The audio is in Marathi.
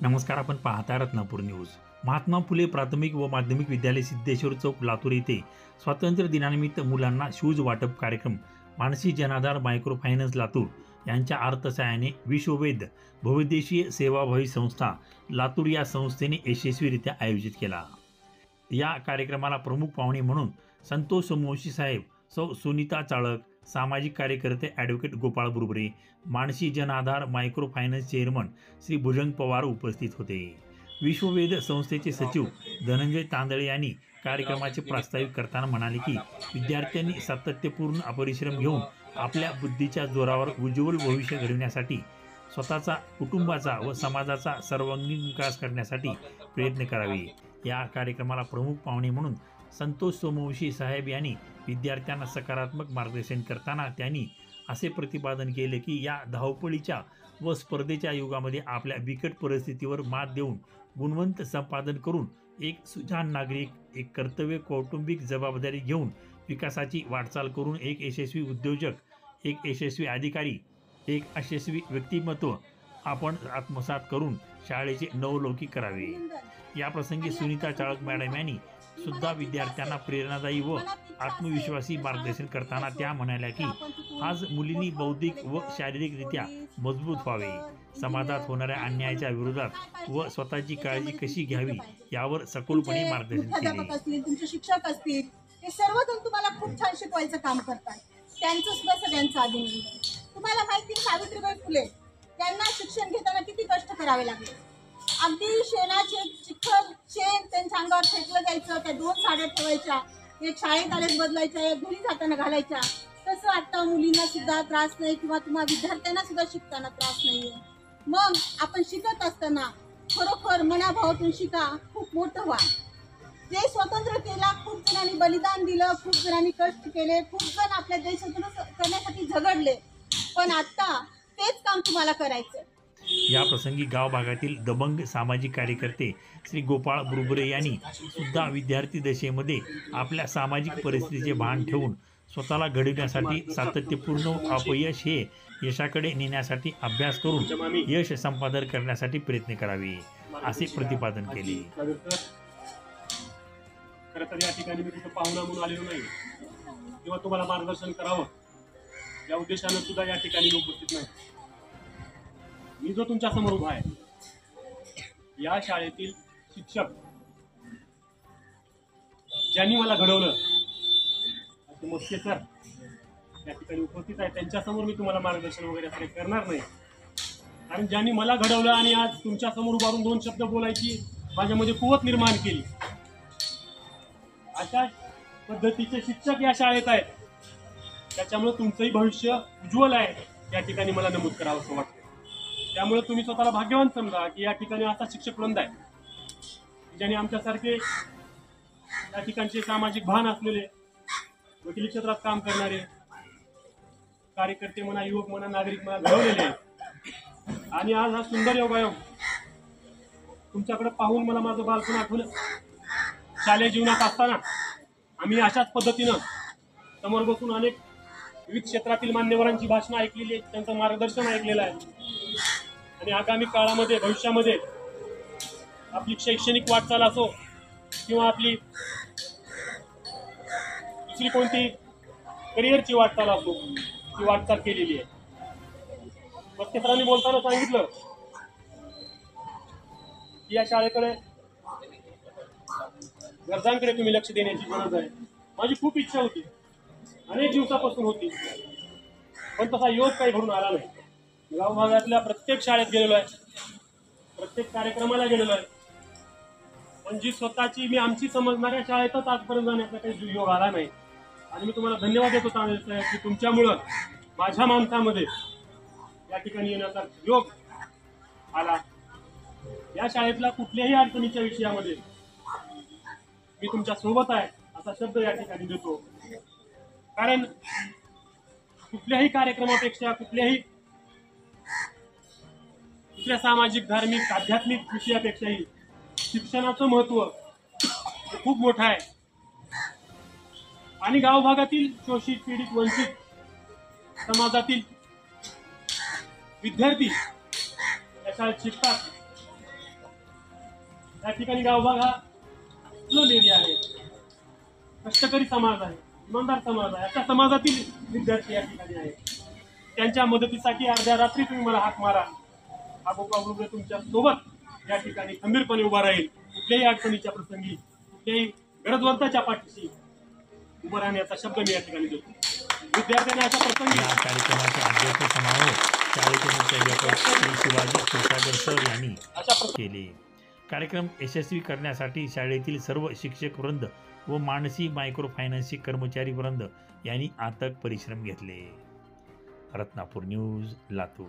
नमस्कार. आपण पाहता रत्नापूर न्यूज. महात्मा फुले प्राथमिक व माध्यमिक विद्यालय सिद्धेश्वर चौक लातूर येथे स्वातंत्र्य दिनानिमित्त मुलांना शूज वाटप कार्यक्रम मानसी जनाधार मायक्रो फायनान्स लातूर यांच्या अर्थसहाय्याने विश्ववेध बहुउद्देशीय सेवाभावी संस्था लातूर या संस्थेने यशस्वीरित्या आयोजित केला. या कार्यक्रमाला प्रमुख पाहुणे म्हणून संतोष सोमवंशी साहेब, सौ सुनीता चाळक, सामाजिक कार्यकर्ते advocate Gopal Burbure, Mansi Janaadhar micro finance chairman Shri Bhujang Pawar उपस्थित होते. विश्ववेध संस्थेचे सचिव धनंजय तांदळे यांनी कार्यक्रमाचे प्रास्ताविक करताना म्हणाले की विद्यार्थ्यांनी सातत्यपूर्ण परिश्रम घेऊन आपल्या बुद्धीच्या जोरावर उज्ज्वल भविष्य घडविण्यासाठी स्वतःचा, कुटुंबाचा व समाजाचा सर्वांगीण विकास करण्यासाठी प्रयत्न करावे. या कार्यक्रमाला प्रमुख पाहुणे म्हणून संतोष सोमवंशी साहेब यांनी विद्यार्थ्यांना सकारात्मक मार्गदर्शन करताना त्यांनी असे प्रतिपादन केले की या धावपळीच्या व स्पर्धेच्या युगामध्ये आपल्या बिकट परिस्थितीवर मात देऊन गुणवंत संपादन करून एक सुजाण नागरिक, एक कर्तव्य कौटुंबिक जबाबदारी घेऊन विकासाची वाटचाल करून एक यशस्वी उद्योजक, एक यशस्वी अधिकारी, एक यशस्वी व्यक्तिमत्व आपण आत्मसात करून शाळेचे नवलौकिक करावे. याप्रसंगी सुनीता चाळक मॅडम यांनी सुद्धा विद्यार्थ्यांना प्रेरणादायी व आत्मविश्वासी मार्गदर्शन करताना त्या म्हणाल्या की आज मुलींनी बौद्धिक व शारीरिकरित्या मजबूत व्हावे, समाजात होणाऱ्या अन्यायाच्या विरोधात व स्वतःची काळजी कशी घ्यावी यावर सखोलपणे मार्गदर्शन केले. तुमचे शिक्षक असतील, हे सर्वजण तुम्हाला खूप छान शिकवायचं काम करतात. त्यांचं सुद्धा सगळ्यांचं अभिनंदन. तुम्हाला माहिती सावित्रीबाई फुले त्यांना शिक्षण घेताना किती कष्ट करावे लागले. अगदी शेणाचे चिखल शेण त्यांच्या अंगावर फेकलं जायचं, त्या 2 साड्या ठेवायच्या, एक शाळेत आल्यास बदलायच्या, एक घरी जाताना घालायच्या. तसं आता मुलींना सुद्धा त्रास नाही किंवा तुम्हाला विद्यार्थ्यांना सुद्धा शिकताना त्रास नाहीये. मग आपण शिकत असताना खरोखर मनाभावातून शिका, खूप मोठं व्हा. जे स्वतंत्र केला, खूप जणांनी बलिदान दिलं, खूप जणांनी कष्ट केले, खूप जण आपल्या देशातून करण्यासाठी झगडले, पण आता तेच काम तुम्हाला करायचं. या प्रसंगी गाव भागातील दबंग सामाजिक कार्यकर्ते श्री गोपाळ बुरबुरे यांनी सुद्धा विद्यार्थी दशेमध्ये आपल्या सामाजिक परिस्थितीचे भान ठेवून स्वतःला घडविण्यासाठी सातत्यपूर्ण अपयश हे यशाकडे नेण्यासाठी अभ्यास करून यश संपादन करण्यासाठी प्रयत्न करावे असे प्रतिपादन केले. खरं तर या ठिकाणी मी कुठं पाहुणा म्हणून आलेलो नाही किंवा तुम्हाला मार्गदर्शन करावं या उद्देशानं सुद्धा या ठिकाणी उपस्थित नाही. मी जो तुमच्या समोर उभा आहे या शाळेतील शिक्षक ज्यांनी मला घडवलं असे मोठे सर या ठिकाणी उपस्थित आहे. त्यांच्यासमोर मी तुम्हाला मार्गदर्शन वगैरे असं करणार नाही, कारण ज्यांनी मला घडवलं आणि आज तुमच्या समोर उभारून 2 शब्द बोलायची माझ्यामध्ये कुवत निर्माण केली, अशा पद्धतीचे शिक्षक या शाळेत आहेत. त्याच्यामुळे तुमचंही भविष्य उज्ज्वल आहे या ठिकाणी मला नमूद करावं असं वाटतं. त्यामुळे तुम्ही स्वतःला भाग्यवान समजा की या ठिकाणी असा शिक्षक वृंद आहे ज्याने आमच्यासारखे या ठिकाणचे सामाजिक भान असलेले, वकिली क्षेत्रात काम करणारे कार्यकर्ते म्हणा, युवक म्हणा, नागरिक म्हणा घडवलेले आहेत. आणि आज हा सुंदर योगायोग तुमच्याकडे पाहून मला माझं बालपण आठवलं. शालेय जीवनात असताना आम्ही अशाच पद्धतीनं समोर बसून अनेक विविध क्षेत्रातील मान्यवरांची भाषणं ऐकलेली आहेत, त्यांचं मार्गदर्शन ऐकलेलं आहे. आणि आगामी काळामध्ये, भविष्यामध्ये आपली शैक्षणिक वाटचाल असो किंवा आपली दुसरी कोणती करिअरची वाटचाल असो, ती वाटचाल केलेली आहे. प्रत्येकाने बोलताना सांगितलं की या शाळेकडे, गरजांकडे तुम्ही लक्ष देण्याची गरज आहे. माझी खूप इच्छा होती, अनेक दिवसापासून होती, पण तसा योग काही घडून आला नाही. गावभागातल्या प्रत्येक शाळेत गेलेलो आहे, प्रत्येक कार्यक्रमाला गेलेलो आहे, पण जी स्वतःची मी आमची समजणाऱ्या शाळेतच आजपर्यंत जाण्याचा काही योग आला नाही. आणि मी तुम्हाला धन्यवाद देतो साहेब की तुमच्यामुळं माझ्या माणसामध्ये या ठिकाणी येण्याचा योग आला. या शाळेतल्या कुठल्याही अडचणीच्या विषयामध्ये मी तुमच्या सोबत आहे असा शब्द या ठिकाणी देतो. कारण कुठल्याही कार्यक्रमापेक्षा, कुठल्याही दुसऱ्या सामाजिक, धार्मिक, आध्यात्मिक विषयापेक्षाही शिक्षणाचं महत्त्व खूप मोठं आहे. आणि गावभागातील शोषित, पीडित, वंचित समाजातील विद्यार्थी या शाळेत शिकतात या ठिकाणी गावभाग हा स्लम एरिया आहे, कष्टकरी समाज आहे, इमानदार समाज आहे, अशा समाजातील विद्यार्थी या ठिकाणी आहेत. त्यांच्या मदतीसाठी अर्ध्या रात्री तुम्ही मला हाक मारा, आबोबा तुमच्या सोबत या ठिकाणी खंबीरपणे उभा राहील. कुठल्याही अडचणीच्या प्रसंगी, कुठल्याही गरजवंताच्या पाठीशी उभं राहण्याचा शब्द मी या ठिकाणी देतो. विद्यार्थ्यांनी अशा प्रसंगी या कार्यक्रमाचे अध्यक्ष समारोह शाळेचे मुख्याध्यापक श्री शिवाजी क्षीरसागर सर यांनी केले. कार्यक्रम यशस्वी करण्यासाठी शाळेतील सर्व शिक्षक वृंद व मानसी मायक्रो फायनान्सचे कर्मचारी वृंद यांनी अथक परिश्रम घेतले. रत्नापूर न्यूज, लातूर.